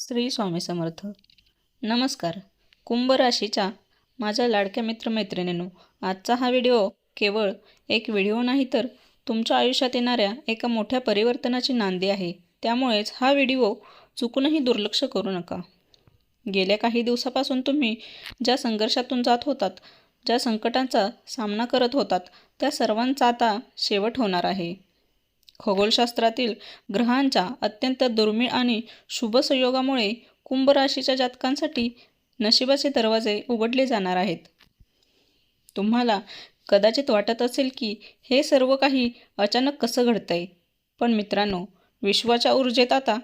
श्री स्वामी समर्थ. नमस्कार. कुंभ राशीच्या माझ्या लाडक्या मित्रमैत्रिणींनो, आजचा हा व्हिडिओ केवळ एक व्हिडिओ नाही तर तुमच्या आयुष्यात येणाऱ्या एका मोठ्या परिवर्तनाची नांदी आहे. त्यामुळेच हा व्हिडिओ चुकूनही दुर्लक्ष करू नका. गेल्या काही दिवसापासून तुम्ही ज्या संघर्षातून जात होतात, ज्या संकटांचा सामना करत होतात, त्या सर्वांचा आता शेवट होणार आहे. खगोलशास्त्रातील ग्रहांच्या अत्यंत दुर्मिळ आणि शुभ संयोगामुळे कुंभ राशीच्या जातकांसाठी नशिबाचे दरवाजे उघडले जाणार आहेत. तुम्हाला कदाचित वाटत असेल की हे सर्व काही अचानक कसं घडतंय, पण मित्रांनो, विश्वाच्या ऊर्जेत आता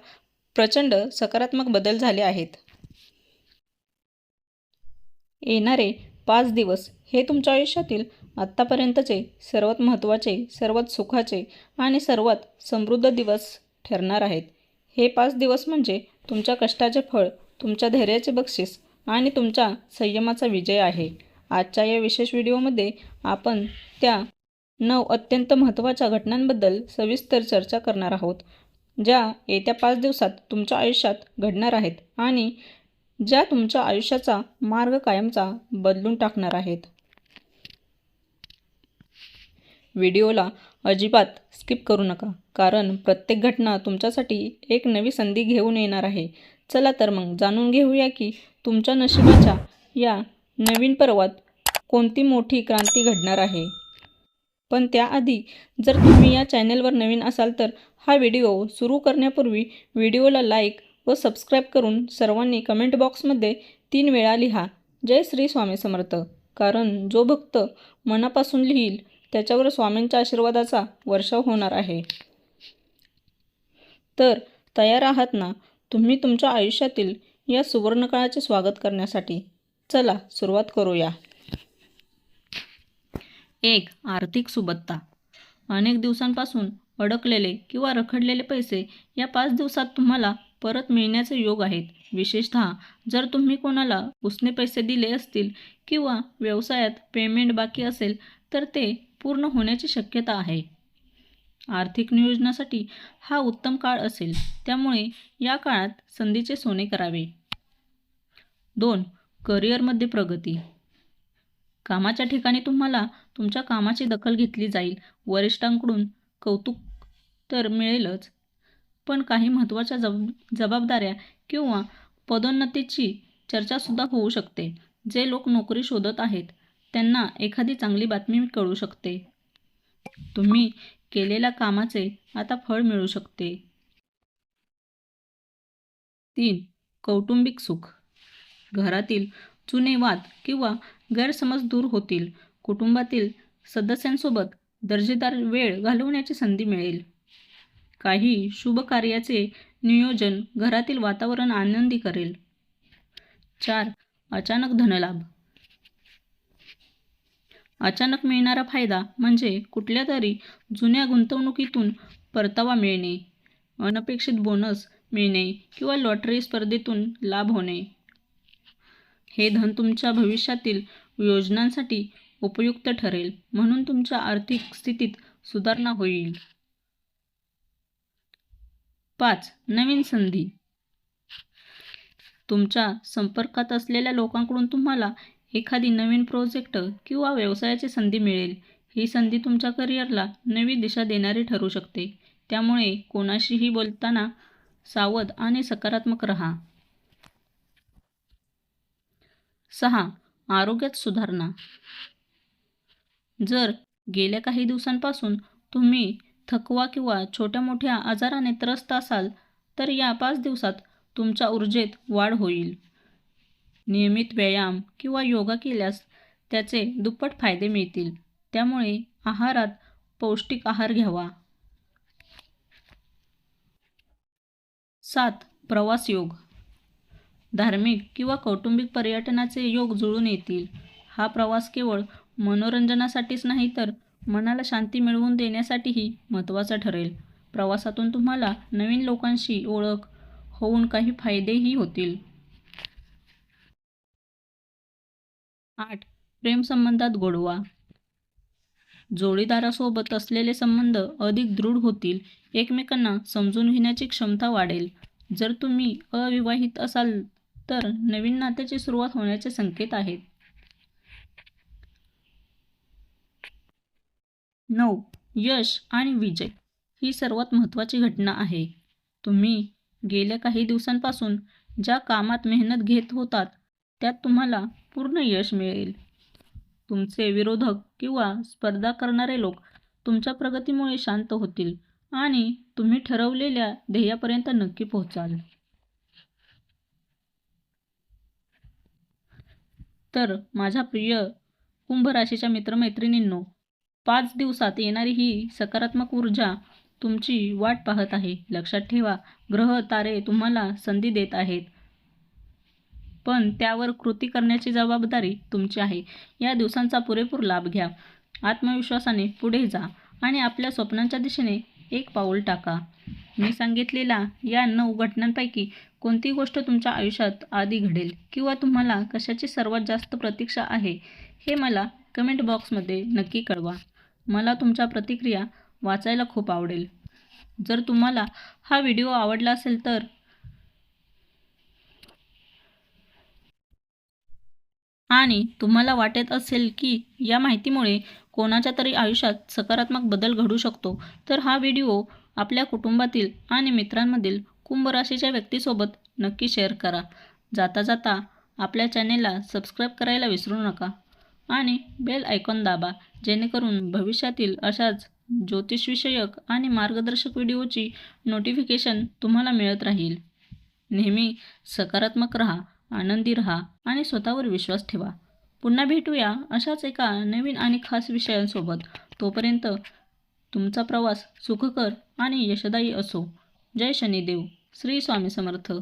प्रचंड सकारात्मक बदल झाले आहेत. येणारे 5 दिवस हे तुमच्या आयुष्यातील आत्तापर्यंतचे सर्वात महत्त्वाचे, सर्वात सुखाचे आणि सर्वात समृद्ध दिवस ठरणार आहेत. हे 5 दिवस म्हणजे तुमच्या कष्टाचे फळ, तुमच्या धैर्याचे बक्षीस आणि तुमच्या संयमाचा विजय आहे. आजच्या या विशेष व्हिडिओमध्ये आपण त्या 9 अत्यंत महत्त्वाच्या घटनांबद्दल सविस्तर चर्चा करणार आहोत, ज्या येत्या 5 दिवसात तुमच्या आयुष्यात घडणार आहेत आणि ज्या तुमच्या आयुष्याचा मार्ग कायमचा बदलून टाकणार आहेत. व्हिडिओला अजिबात स्किप करू नका, कारण प्रत्येक घटना तुमच्यासाठी एक नवी संधी घेऊन येणार आहे. चला तर मग जाणून घेऊया की तुमच्या नशिबाच्या या नवीन पर्वात कोणती मोठी क्रांती घडणार आहे. पण त्याआधी जर तुम्ही या चॅनेलवर नवीन असाल तर हा व्हिडिओ सुरू करण्यापूर्वी व्हिडिओला लाईक व सबस्क्राईब करून सर्वांनी कमेंट बॉक्समध्ये 3 वेळा लिहा, जय श्री स्वामी समर्थ. कारण जो भक्त मनापासून लिहील त्याच्यावर स्वामींच्या आशीर्वादाचा वर्षाव होणार आहे. तर तयार आहात ना तुम्ही तुमच्या आयुष्यातील या सुवर्णकाळाचे स्वागत करण्यासाठी? चला सुरुवात करूया. 1. आर्थिक सुबत्ता. अनेक दिवसांपासून अडकलेले किंवा रखडलेले पैसे या 5 दिवसात तुम्हाला परत मिळण्याचे योग आहेत. विशेषतः जर तुम्ही कोणाला उसने पैसे दिले असतील किंवा व्यवसायात पेमेंट बाकी असेल तर ते पूर्ण होण्याची शक्यता आहे. आर्थिक नियोजनासाठी हा उत्तम काळ असेल, त्यामुळे या काळात संधीचे सोने करावे. 2. करिअरमध्ये प्रगती. कामाच्या ठिकाणी तुम्हाला तुमच्या कामाची दखल घेतली जाईल. वरिष्ठांकडून कौतुक तर मिळेलच, पण काही महत्त्वाच्या जबाबदाऱ्या किंवा पदोन्नतीची चर्चासुद्धा होऊ शकते. जे लोक नोकरी शोधत आहेत त्यांना एखादी चांगली बातमी कळू शकते. तुम्ही केलेल्या कामाचे आता फळ मिळू शकते. 3. कौटुंबिक सुख. घरातील जुने वाद किंवा गैरसमज दूर होतील. कुटुंबातील सदस्यांसोबत दर्जेदार वेळ घालवण्याची संधी मिळेल. काही शुभ कार्याचे नियोजन घरातील वातावरण आनंदी करेल. 4. अचानक धनलाभ. अचानक मिळणारा फायदा म्हणजे कुठल्या तरी जुन्या गुंतवणुकीतून परतावा मिळणे, अनपेक्षित बोनस मिळणे किंवा लॉटरी स्पर्धेतून लाभ होणे. हे धन तुमच्या भविष्यातील योजनांसाठी उपयुक्त ठरेल, म्हणून तुमच्या आर्थिक स्थितीत सुधारणा होईल. 5. नवीन संधी. तुमच्या संपर्कात असलेल्या लोकांकडून तुम्हाला एखादी नवीन प्रोजेक्ट किंवा व्यवसायाची संधी मिळेल. ही संधी तुमच्या करिअरला नवी दिशा देणारी ठरू शकते, त्यामुळे कोणाशीही बोलताना सावध आणि सकारात्मक राहा. 6. आरोग्यात सुधारणा. जर गेल्या काही दिवसांपासून तुम्ही थकवा किंवा छोट्या मोठ्या आजाराने त्रस्त असाल तर या 5 दिवसात तुमच्या ऊर्जेत वाढ होईल. नियमित व्यायाम किंवा योगा केल्यास त्याचे दुप्पट फायदे मिळतील, त्यामुळे आहारात पौष्टिक आहार घ्यावा. 7. प्रवास योग. धार्मिक किंवा कौटुंबिक पर्यटनाचे योग जुळून येतील. हा प्रवास केवळ मनोरंजनासाठीच नाही तर मनाला शांती मिळवून देण्यासाठीही महत्त्वाचा ठरेल. प्रवासातून तुम्हाला नवीन लोकांशी ओळख होऊन काही फायदेही होतील. 8. प्रेमसंबंधात गोडवा. जोडीदारासोबत असलेले संबंध अधिक दृढ होतील. एकमेकांना समजून घेण्याची क्षमता वाढेल जर तुम्ही अविवाहित असाल तर नवीन नात्याची सुरुवात होण्याचे संकेत आहेत. 9. यश आणि विजय ही सर्वात महत्त्वाची घटना आहे. तुम्ही गेल्या काही दिवसांपासून ज्या कामात मेहनत घेत होतात त्यात तुम्हाला पूर्ण यश मिळेल. तुमचे विरोधक किंवा स्पर्धा करणारे लोक तुमच्या प्रगतीमुळे शांत होतील आणि तुम्ही ठरवलेल्या ध्येयापर्यंत नक्की पोहोचाल. तर माझ्या प्रिय कुंभ राशीच्या मित्रमैत्रिणींनो, 5 दिवसात येणारी ही सकारात्मक ऊर्जा तुमची वाट पाहत आहे. लक्षात ठेवा, ग्रह तारे तुम्हाला संधी देत आहेत, पण त्यावर कृती करण्याची जबाबदारी तुमची आहे. या दिवसांचा पुरेपूर लाभ घ्या. आत्मविश्वासाने पुढे जा आणि आपल्या स्वप्नांच्या दिशेने एक पाऊल टाका. मी सांगितलेल्या या 9 घटनांपैकी कोणती गोष्ट तुमच्या आयुष्यात आधी घडेल किंवा तुम्हाला कशाची सर्वात जास्त प्रतीक्षा आहे हे मला कमेंट बॉक्समध्ये नक्की कळवा. मला तुमच्या प्रतिक्रिया वाचायला खूप आवडेल. जर तुम्हाला हा व्हिडिओ आवडला असेल तर आणि तुम्हाला वाटत असेल की या माहितीमुळे कोणाच्या तरी आयुष्यात सकारात्मक बदल घडू शकतो, तर हा व्हिडिओ आपल्या कुटुंबातील आणि मित्रांमधील कुंभ राशीच्या व्यक्तीसोबत नक्की शेअर करा. जाता जाता आपल्या चॅनेलला सबस्क्राईब करायला विसरू नका आणि बेल आयकॉन दाबा, जेणेकरून भविष्यातील अशाच ज्योतिषविषयक आणि मार्गदर्शक व्हिडिओची नोटिफिकेशन तुम्हाला मिळत राहील. नेहमी सकारात्मक राहा, आनंदी राहा आणि स्वतःवर विश्वास ठेवा. पुन्हा भेटूया अशाच एका नवीन आणि खास विषयांसोबत. तोपर्यंत तुमचा प्रवास सुखकर आणि यशदायी असो. जय शनिदेव. श्री स्वामी समर्थ.